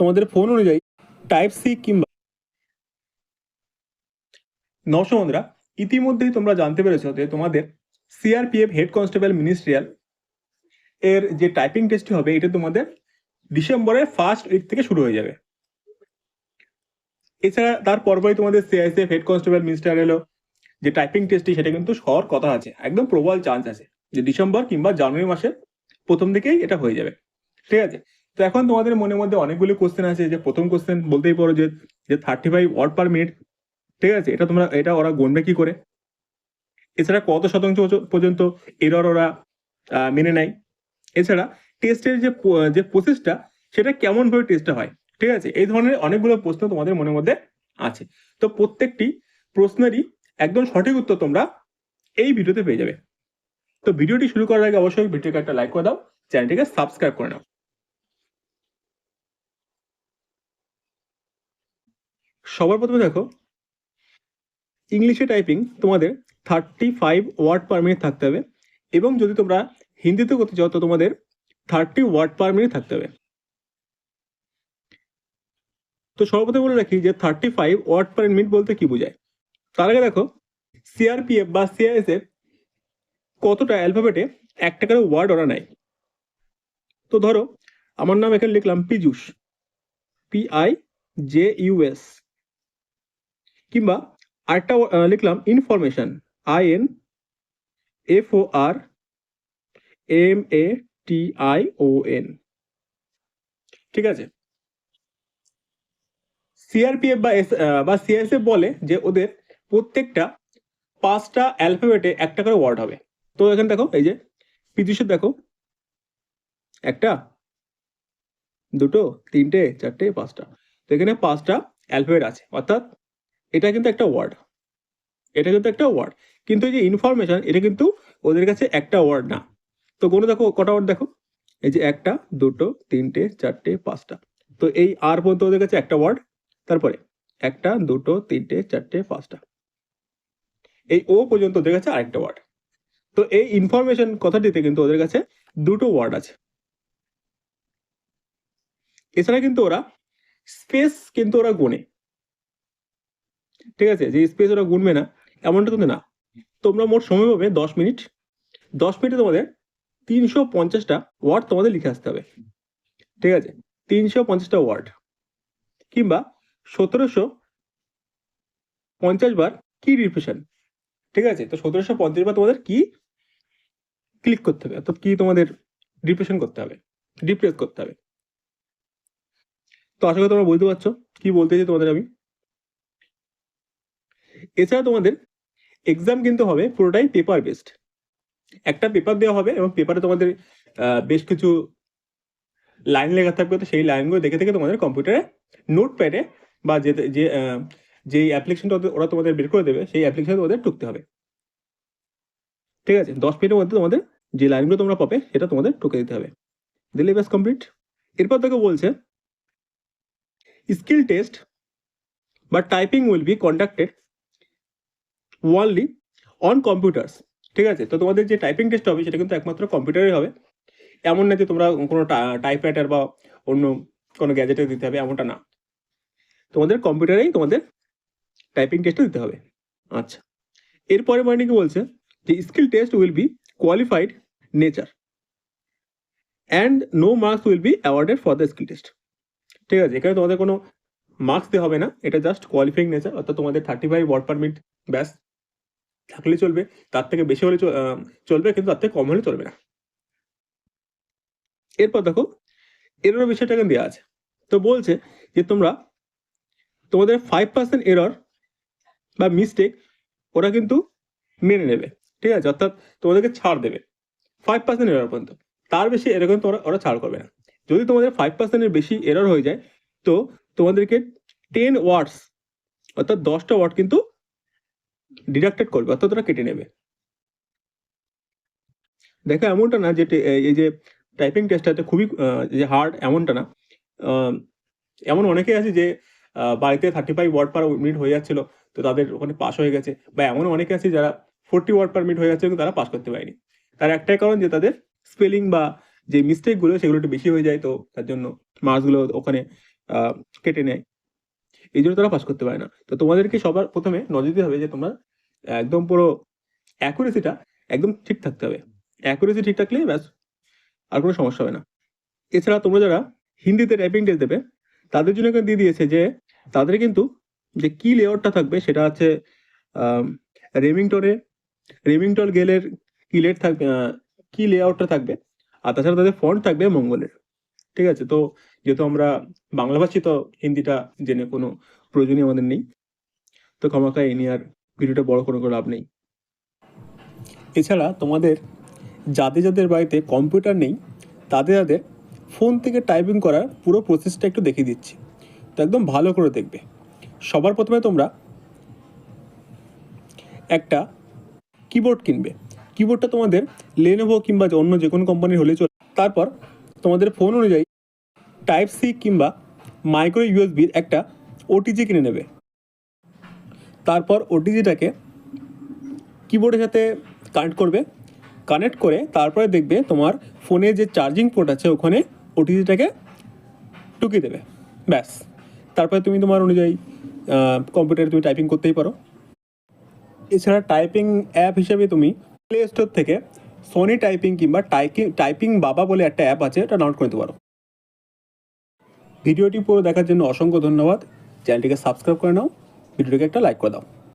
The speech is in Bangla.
তোমাদের ফোন অনুযায়ী টাইপ সি কিংবা বন্ধুরা, ইতিমধ্যেই তোমরা জানতে পেরেছো যে তোমাদের সিআরপিএফ হেড কনস্টেবল মিনিস্ট্রিয়াল এর যে টাইপিং টেস্টটি হবে এটা তোমাদের ডিসেম্বরের ফার্স্ট উইক থেকে শুরু হয়ে যাবে। এছাড়া তার পরপরই তোমাদের সিআইএসএফ হেড কনস্টেবল মিনিস্ট্রিয়াল যে টাইপিং টেস্টটি সেটা কিন্তু হওয়ার কথা আছে, একদম প্রবল চান্স আছে যে ডিসেম্বর কিংবা জানুয়ারি মাসের প্রথম দিকেই এটা হয়ে যাবে। ঠিক আছে, তো এখন তোমাদের মনের মধ্যে অনেকগুলো কোশ্চেন আছে। যে প্রথম কোশ্চেন বলতেই পারো যে 35 ওয়ার্ড পার মিনিট, ঠিক আছে, এটা ওরা গণবে কি করে? এছাড়া কত শতাংশ পর্যন্ত এরর ওরা মেনে নেয়? এছাড়া টেস্টের যে প্রসেসটা সেটা কেমন ভাবে টেস্টটা হয়? ঠিক আছে, এই ধরনের অনেকগুলো প্রশ্ন তোমাদের মনের মধ্যে আছে। তো প্রত্যেকটি প্রশ্নেরই একদম সঠিক উত্তর তোমরা এই ভিডিওতে পেয়ে যাবে। তো ভিডিওটি শুরু করার আগে অবশ্যই ভিডিওকে একটা লাইক করে দাও, চ্যানেলটিকে সাবস্ক্রাইব করে নাও। সবার প্রথমে দেখো, ইংলিশে টাইপিং তোমাদের 35 ওয়ার্ড পার মিনিট থাকতে হবে, এবং যদি তোমরা হিন্দিতে করতে চাও তো তোমাদের 30 ওয়ার্ড পার মিনিট থাকতে হবে। তো সর্বপ্রথম বলে রাখি যে 35 ওয়ার্ড পার মিনিট বলতে কি বোঝায়। তার আগে দেখো, সিআরপিএফ বা সিআইএসএফ কতটা অ্যালফাবেটে একটা করে ওয়ার্ড ওরা নেয়। তো ধরো আমার নাম এখানে লিখলাম পীযূষ, PIJUS, কিংবা আরেকটা লিখলাম ইনফরমেশন, INFORMATION। ঠিক আছে, সিআরপিএফ বা সিআইএসএফ বলে যে ওদের প্রত্যেকটা 5টা অ্যালফাবেটে একটা করে ওয়ার্ড হবে। তো এখানে দেখো, এই যে পীযূষের দেখো 1টা 2টো 3টে 4টে 5টা, তো এখানে 5টা অ্যালফাবেট আছে, অর্থাৎ এটা কিন্তু একটা ওয়ার্ড, কিন্তু এই যে ইনফরমেশন এটা কিন্তু ওদের কাছে একটা ওয়ার্ড না। তো কোনো দেখো কটা ওয়ার্ড দেখো, এই যে 1টা 2টো 3টে 4টে 5টা, তো এই আর পর্যন্ত ওদের কাছে একটা ওয়ার্ড, তারপরে 1টা 2টো 3টে 4টে 5টা, এই ও পর্যন্ত ওদের কাছে আরেকটা ওয়ার্ড। তো এই ইনফরমেশন কথাটিতে কিন্তু ওদের কাছে 2টো ওয়ার্ড আছে। এছাড়া কিন্তু ওরা স্পেস কিন্তু ওরা গুনে, ঠিক আছে, যে স্পেস ওরা গুনবে না এমনটা কিন্তু না। তোমরা মোট সময় পাবে 10 মিনিট। 10 মিনিটে তোমাদের 350টা ওয়ার্ড তোমাদের লিখে আসতে হবে। ঠিক আছে, 350টা ওয়ার্ড, কিংবা 1750 বার কি রিপিটেশন। ঠিক আছে, তো 1750 বার তোমাদের কি ক্লিক করতে হবে, অর্থাৎ কি তোমাদের রিপিটেশন করতে হবে, রিপ্লেস করতে হবে। তো আশা করি তোমরা বুঝতে পারছো কি বলতে চাই তোমাদের আমি। এছাড়া তোমাদের এক্সাম কিন্তু হবে পুরোটাই পেপার বেসড। একটা পেপার দেওয়া হবে এবং পেপারে তোমাদের বেশ কিছু লাইন লেখা থাকবে, তো সেই লাইনগুলো দেখে দেখে তোমাদের কম্পিউটারে নোট প্যাডে বা যেই অ্যাপ্লিকেশনটা ওরা তোমাদের বের করে দেবে সেই অ্যাপ্লিকেশনে তোমাদের টুকতে হবে। ঠিক আছে, 10 মিনিটের মধ্যে তোমাদের যে লাইনগুলো তোমরা পাবে সেটা তোমাদের টুকে দিতে হবে, দিলে ব্যাস কমপ্লিট। এরপর তোকে বলছে স্কিল টেস্ট বা typing will be conducted only on computers. ঠিক আছে, তো তোমাদের যে টাইপিং টেস্ট হবে সেটা কিন্তু একমাত্র কম্পিউটারে হবে। এমন না যে তোমরা কোনো টাইপরাইটার বা অন্য কোনো গ্যাজেটে দিতে হবে, এমনটা না, তোমাদের কম্পিউটারেই তোমাদের টাইপিং টেস্টটা দিতে হবে। আচ্ছা, এরপরে মানে কি বলছে যে skill test will be qualified nature and no marks will be awarded for the skill test. ঠিক আছে, এখানে তোমাদের কোনো মার্কস দেওয়া হবে না, এটা জাস্ট কোয়ালিফাইং নেচার, অর্থাৎ তোমাদের 35 ওয়ার্ড পার মিনিট ব্যাস থাকলে চলবে, তার থেকে বেশি হলে চলবে, কিন্তু তার থেকে কম হলে চলবে না। এরপর দেখো এরর বিষয়টা এখানে দেওয়া আছে। তো বলছে যে তোমাদের 5% এরর বা মিস্টেক ওরা কিন্তু মেনে নেবে। ঠিক আছে, অর্থাৎ তোমাদেরকে ছাড় দেবে 5% এরর পর্যন্ত, তার বেশি এরকম ওরা ছাড় করবে না। যদি তোমাদের 5%-এর বেশি এরর হয়ে যায় তো তোমাদেরকে 10 ওয়ার্ডস অর্থাৎ 10টা ওয়ার্ড কিন্তু ডিডাক্টেড করবে, অর্থাৎ ওরা কেটে নেবে। দেখো এমনটা না যে এই যে টাইপিং টেস্টটা খুবই যে হার্ড, এমনটা না। এমন অনেকেই আছে যে বাড়িতে 35 ওয়ার্ড পার মিনিট হয়ে যাচ্ছিল, তো তাদের ওখানে পাস হয়ে গেছে, বা এমন অনেকে আছে যারা 40 ওয়ার্ড পার মিনিট হয়ে যাচ্ছে কিন্তু তারা পাস করতে পারেনি। তার একটাই কারণ যে তাদের স্পেলিং বা যে মিস্টেকগুলো সেগুলো একটু বেশি হয়ে যায়, তো তার জন্য মার্কসগুলো ওখানে কেটে নেয়, এই জন্য তারা পাস করতে পারে না। তো তোমাদেরকে সবার প্রথমে নজর দিতে হবে যে তোমরা একদম পুরো অ্যাকুরেসিটা একদম ঠিক থাকতে হবে। অ্যাকুরেসি ঠিক থাকলেই ব্যাস, আর কোনো সমস্যা হবে না। এছাড়া তোমরা যারা হিন্দিতে টাইপিং টেস্ট দেবে তাদের জন্য এখানে দিয়ে দিয়েছে যে তাদের কিন্তু যে কি লেআউটটা থাকবে সেটা হচ্ছে রেমিংটন গেলের কি লেট থাকবে, কি লেআউটটা থাকবে, আর তাছাড়া তাদের ফন্ট থাকবে মঙ্গলের। ঠিক আছে, তো যেহেতু আমরা বাংলাভাষী তো হিন্দিটা জেনে কোনো প্রয়োজনই আমাদের নেই, তো ক্ষমাকা এই নিয়ে আর ভিডিওটা বড় কোনো লাভ নেই। এছাড়া তোমাদের যাদের যাদের বাড়িতে কম্পিউটার নেই তাদের ফোন থেকে টাইপিং করার পুরো প্রসেসটা একটু দেখিয়ে দিচ্ছি, তো একদম ভালো করে দেখবে। সবার প্রথমে তোমরা একটা কিবোর্ড কিনবে। কিবোর্ডটা তোমাদের লেনোভো কিংবা অন্য যে কোনো কোম্পানির হলে চলে। তারপর তোমাদের ফোন অনুযায়ী টাইপ সি কিংবা মাইক্রো ইউএসবির একটা ওটিজি কিনে নেবে। তারপর ওটিজিটাকে কিবোর্ডের সাথে কানেক্ট করবে। কানেক্ট করে তারপরে দেখবে তোমার ফোনে যে চার্জিং পোর্ট আছে ওখানে ওটিজিটাকে টুকিয়ে দেবে, ব্যাস। তারপরে তুমি তোমার অনুযায়ী কম্পিউটারে তুমি টাইপিং করতেই পারো। এছাড়া টাইপিং অ্যাপ হিসেবে তুমি প্লে স্টোর থেকে সোনি টাইপিং কিংবা টাইপিং বাবা বলে একটা অ্যাপ আছে, এটা ডাউনলোড করে নিতে পারো। ভিডিওটি পুরো দেখার জন্য অসংখ্য ধন্যবাদ। চ্যানেলটিকে সাবস্ক্রাইব করে নাও, ভিডিওটিকে একটা লাইক করে দাও।